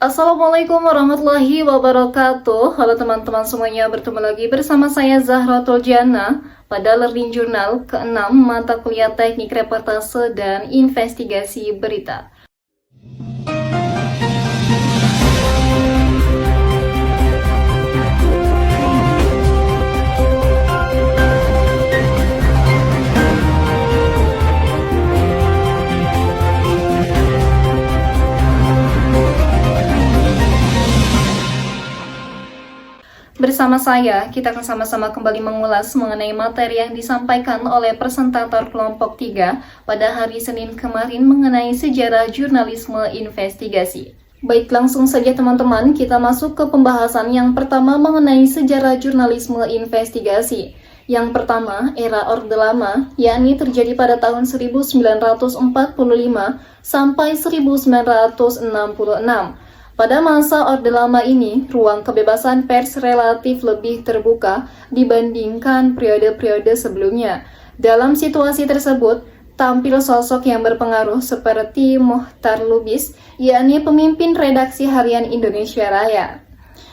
Assalamualaikum warahmatullahi wabarakatuh. Halo teman-teman semuanya, bertemu lagi bersama saya Zahratul Jannah pada Learning Journal ke-6 mata kuliah Teknik Reportase dan Investigasi Berita. Bersama saya, kita akan sama-sama kembali mengulas mengenai materi yang disampaikan oleh presentator kelompok 3 pada hari Senin kemarin mengenai sejarah jurnalisme investigasi. Baik, langsung saja teman-teman, kita masuk ke pembahasan yang pertama mengenai sejarah jurnalisme investigasi. Yang pertama, era Orde Lama, yakni terjadi pada tahun 1945 sampai 1966. Pada masa Orde Lama ini, ruang kebebasan pers relatif lebih terbuka dibandingkan periode-periode sebelumnya. Dalam situasi tersebut, tampil sosok yang berpengaruh seperti Mohtar Lubis, yakni pemimpin redaksi harian Indonesia Raya.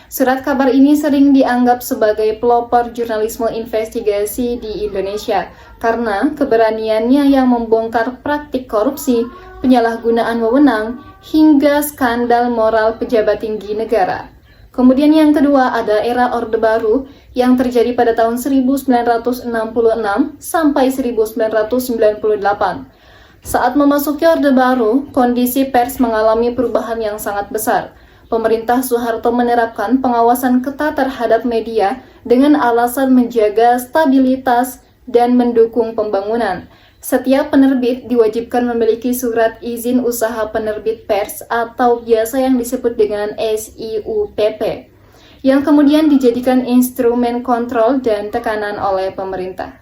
Surat kabar ini sering dianggap sebagai pelopor jurnalisme investigasi di Indonesia karena keberaniannya yang membongkar praktik korupsi, penyalahgunaan wewenang, hingga skandal moral pejabat tinggi negara. Kemudian yang kedua ada era Orde Baru yang terjadi pada tahun 1966 sampai 1998. Saat memasuki Orde Baru, kondisi pers mengalami perubahan yang sangat besar. Pemerintah Soeharto menerapkan pengawasan ketat terhadap media dengan alasan menjaga stabilitas dan mendukung pembangunan. Setiap penerbit diwajibkan memiliki surat izin usaha penerbit pers atau biasa yang disebut dengan SIUPP, yang kemudian dijadikan instrumen kontrol dan tekanan oleh pemerintah.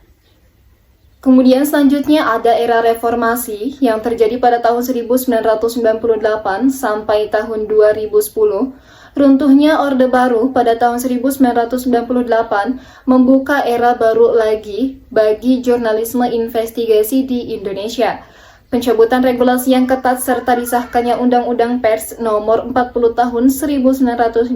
Kemudian selanjutnya ada era reformasi yang terjadi pada tahun 1998 sampai tahun 2010. Runtuhnya Orde Baru pada tahun 1998 membuka era baru lagi bagi jurnalisme investigasi di Indonesia. Pencabutan regulasi yang ketat serta disahkannya Undang-Undang Pers Nomor 40 Tahun 1999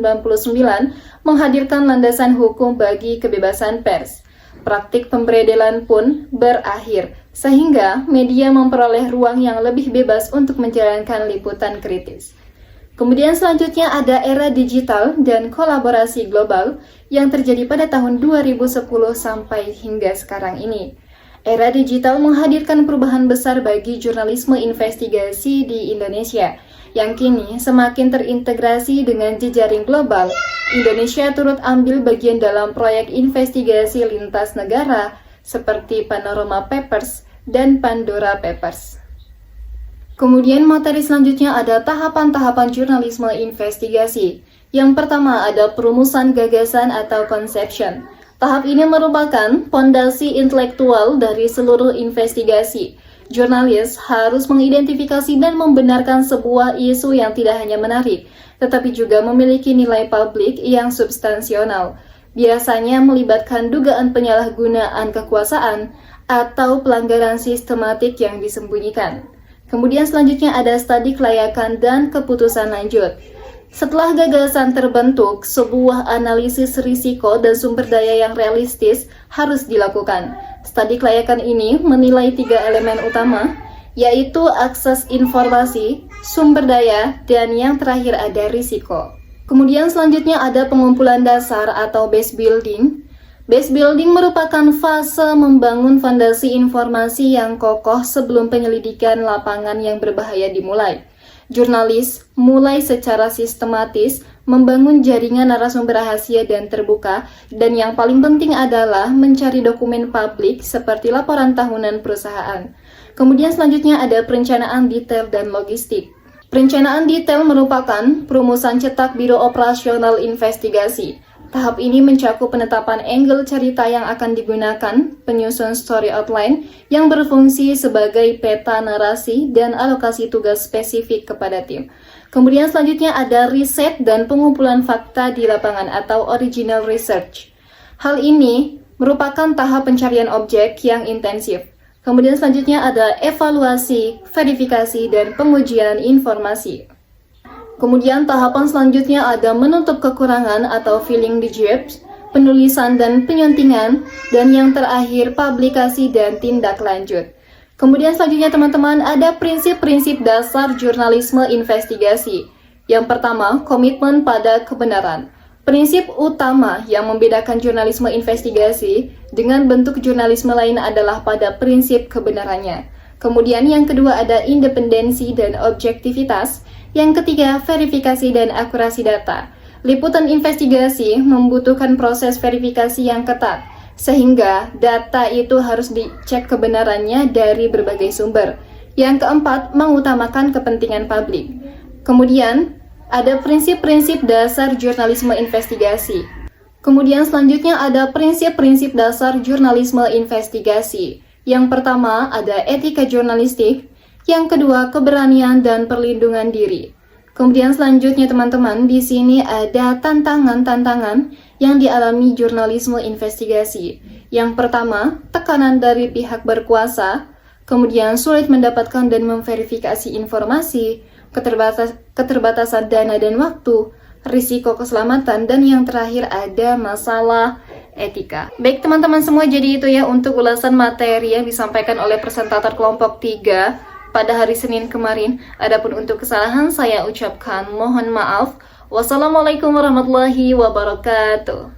menghadirkan landasan hukum bagi kebebasan pers. Praktik pemberedelan pun berakhir, sehingga media memperoleh ruang yang lebih bebas untuk menjalankan liputan kritis. Kemudian selanjutnya ada era digital dan kolaborasi global yang terjadi pada tahun 2010 sampai hingga sekarang ini. Era digital menghadirkan perubahan besar bagi jurnalisme investigasi di Indonesia, yang kini semakin terintegrasi dengan jejaring global. Indonesia turut ambil bagian dalam proyek investigasi lintas negara seperti Panorama Papers dan Pandora Papers. Kemudian materi selanjutnya ada tahapan-tahapan jurnalisme investigasi. Yang pertama ada perumusan gagasan atau conception. Tahap ini merupakan fondasi intelektual dari seluruh investigasi. Jurnalis harus mengidentifikasi dan membenarkan sebuah isu yang tidak hanya menarik, tetapi juga memiliki nilai publik yang substansional. Biasanya melibatkan dugaan penyalahgunaan kekuasaan atau pelanggaran sistematik yang disembunyikan. Kemudian selanjutnya ada studi kelayakan dan keputusan lanjut. Setelah gagasan terbentuk, sebuah analisis risiko dan sumber daya yang realistis harus dilakukan. Studi kelayakan ini menilai 3 elemen utama, yaitu akses informasi, sumber daya, dan yang terakhir ada risiko. Kemudian selanjutnya ada pengumpulan dasar atau base building. Base building merupakan fase membangun fondasi informasi yang kokoh sebelum penyelidikan lapangan yang berbahaya dimulai. Jurnalis mulai secara sistematis membangun jaringan narasumber rahasia dan terbuka, dan yang paling penting adalah mencari dokumen publik seperti laporan tahunan perusahaan. Kemudian selanjutnya ada perencanaan detail dan logistik. Perencanaan detail merupakan perumusan cetak biro operasional investigasi. Tahap ini mencakup penetapan angle cerita yang akan digunakan, penyusun story outline yang berfungsi sebagai peta narasi, dan alokasi tugas spesifik kepada tim. Kemudian selanjutnya ada riset dan pengumpulan fakta di lapangan atau original research. Hal ini merupakan tahap pencarian objek yang intensif. Kemudian selanjutnya ada evaluasi, verifikasi, dan pengujian informasi. Kemudian tahapan selanjutnya ada menutup kekurangan atau filling the gaps, penulisan dan penyuntingan, dan yang terakhir publikasi dan tindak lanjut. Kemudian selanjutnya teman-teman ada prinsip-prinsip dasar jurnalisme investigasi. Yang pertama, komitmen pada kebenaran. Prinsip utama yang membedakan jurnalisme investigasi dengan bentuk jurnalisme lain adalah pada prinsip kebenarannya. Kemudian yang kedua ada independensi dan objektivitas. Yang ketiga, verifikasi dan akurasi data. Liputan investigasi membutuhkan proses verifikasi yang ketat, sehingga data itu harus dicek kebenarannya dari berbagai sumber. Yang keempat, mengutamakan kepentingan publik. Kemudian, ada prinsip-prinsip dasar jurnalisme investigasi. Kemudian selanjutnya ada prinsip-prinsip dasar jurnalisme investigasi. Yang pertama ada etika jurnalistik, yang kedua keberanian dan perlindungan diri. Kemudian selanjutnya teman-teman, di sini ada tantangan-tantangan yang dialami jurnalisme investigasi. Yang pertama, tekanan dari pihak berkuasa, kemudian sulit mendapatkan dan memverifikasi informasi, keterbatasan dana dan waktu, risiko keselamatan, dan yang terakhir ada masalah etika. Baik teman-teman semua, jadi itu ya untuk ulasan materi yang disampaikan oleh presentator kelompok 3 pada hari Senin kemarin. Adapun untuk kesalahan saya ucapkan mohon maaf. Wassalamualaikum warahmatullahi wabarakatuh.